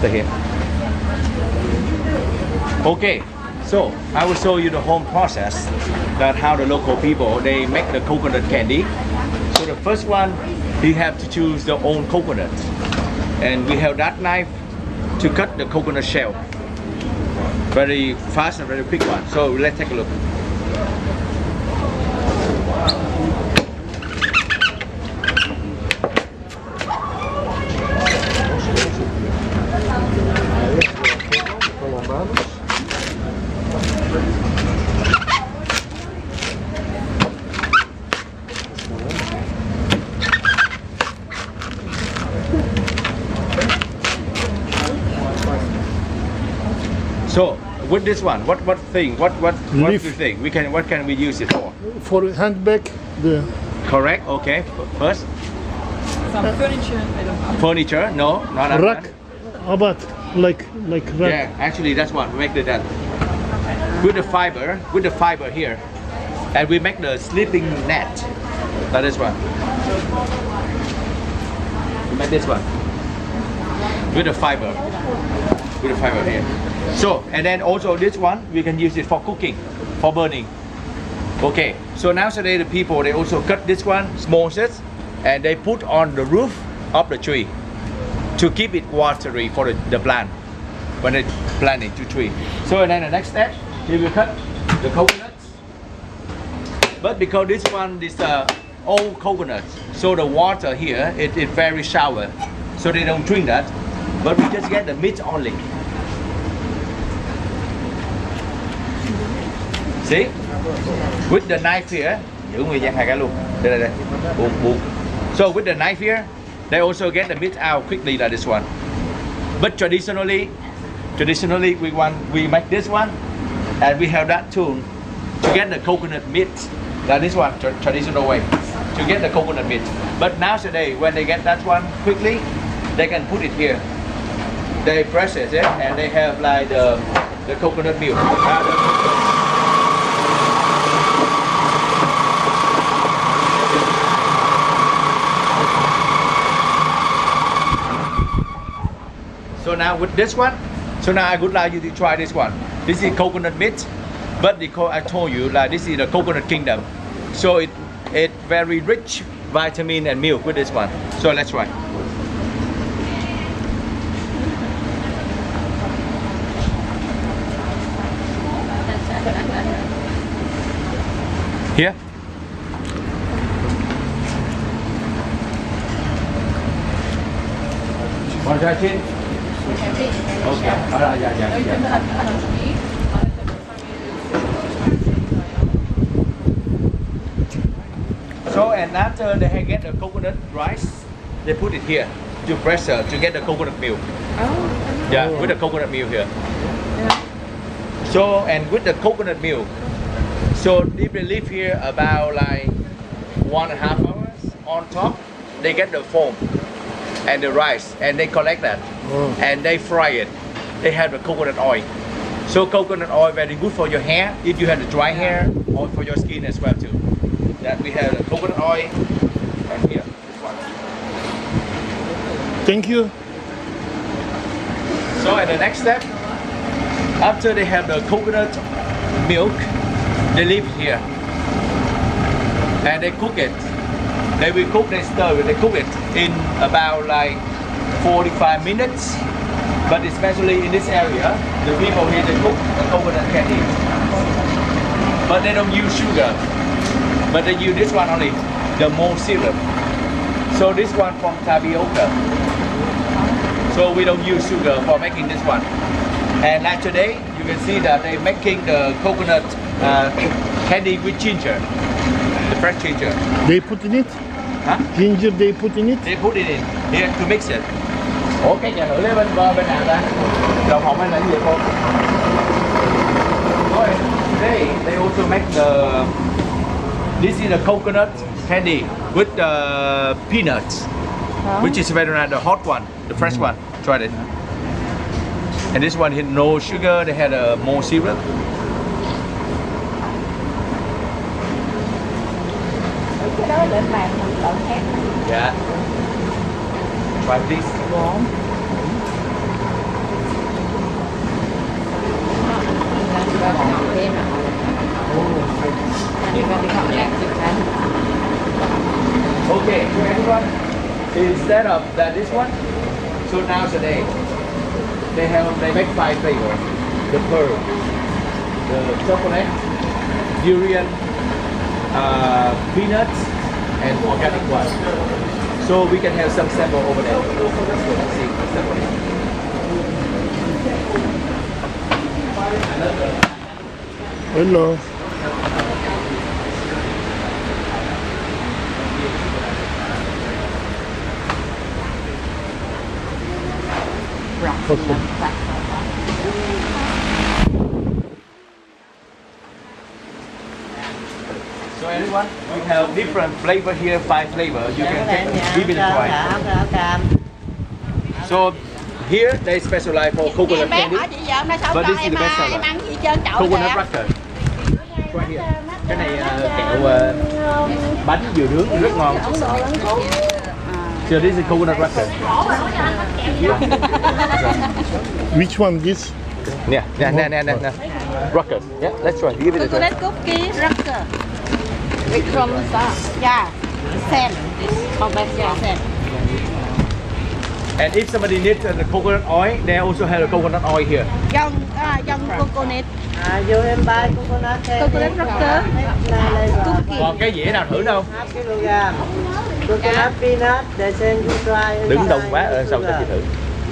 Here. Okay, so I will show you the whole process that how the local people they make the coconut candy. So the first one, you have to choose the own coconut, and we have that knife to cut the coconut shell. Very fast and very quick one. So let's take a look. So with this one, what do you think? What can we use it for? For handbag, the Correct. Okay. First, Some furniture. I don't know. furniture. No, not that rack, one. abat, like rack. Yeah, actually that's one. We make that with the fiber here, and we make the sleeping net. That is one. We make this one with the fiber. With the fiber here. So, and then also this one, we can use it for cooking, for burning. Okay, so nowadays the people, they also cut this one, small sets, and they put on the roof of the tree to keep it watery for the plant, when they plant it to tree. So, and then the next step, we will cut the coconuts. But because this one is old coconut, so the water here, it is very sour. So they don't drink that, but we just get the meat only. See? With the knife here, giữ người dân hai cái luôn. Đây. Buông. So with the knife here, they also get the meat out quickly like this one. But traditionally we make this one, and we have that tool to get the coconut meat. Like this one, traditional way to get the coconut meat. But nowadays, when they get that one quickly, they can put it here. They process it, and they have like the coconut milk. So now with this one, I would like you to try this one. This is coconut meat, but I told you like this is the coconut kingdom. So it very rich vitamin and milk with this one. So let's try. Here. Want to try it? Okay. Yeah. So and after they get the coconut rice, they put it here to pressure to get the coconut milk. Oh. Yeah, with the coconut milk here. So and with the coconut milk, so if they leave here about like 1.5 hours on top, they get the foam and the rice, and they collect that, and they fry it. They have the coconut oil. So coconut oil very good for your hair if you have the dry hair, or for your skin as well too. That we have the coconut oil, and here this one. Thank you. So at the next step, after they have the coconut milk, they leave it here, and they cook it. They will cook, they stir it, they cook it in about like 45 minutes. But especially in this area, the people here, they cook the coconut candy. But they don't use sugar. But they use this one only, the malt syrup. So this one from tapioca. So we don't use sugar for making this one. And like today, you can see that they're making the coconut candy with ginger. The fresh ginger. They put in it? Hả? Ginger they put in it. They put it in here to mix it. Ủa cái nhà thử lấy bên nào ta? Đậu phộng hay là cái gì không? Today they also make this is a coconut candy with peanuts, which is very nice, the hot one, the fresh one. Try it. And this one had no sugar. They had more syrup. Cái đó lên bàn mình lợn khác. Yeah. Try this. Okay, so everyone, instead of this one, so now today they make 5 flavors: the pearl, the chocolate, durian, peanuts, and organic one. So we can have some sample over there. Let's go and see the sample. Hello. So everyone, we have different flavor here, 5 flavor. You can give it a try. So here they specialize for coconut Bé candy. hỏi chị vợ nay sao But cho this is em the best seller. em ăn gì trơn chậu Coconut kìa. cracker. Right here. Cái này kẹo bánh dừa nướng rất ngon. So this is coconut cracker. Which one? This? Nè. Cracker. Yeah, let's try. Give it a try. Chocolate cookie cracker. With from yeah, same. Yeah, same. And if somebody needs the coconut oil, they also have the coconut oil here. Young coconut. Vô em buy coconut Coconut cracker. Cookie. Còn cái dĩa nào thử đâu? half kilogram. Coconut peanut, they send you try. Đừng đông quá, sau cho chị thử.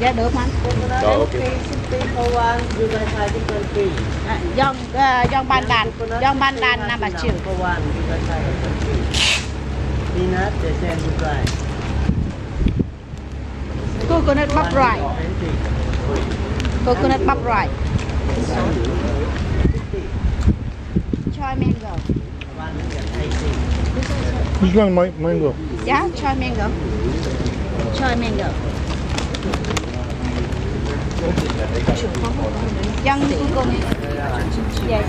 Dạ được mà. Coconut Rồi, ok. 60 for one, you can try different things. Young pandan number 2. For one, you can try different things. Peanut, they send you try. Coconut bắp rice. Coconut bắp rice. Choi mango. Which one? Mango. Yeah, choi mango. Choi mango. Young coconut. Yes.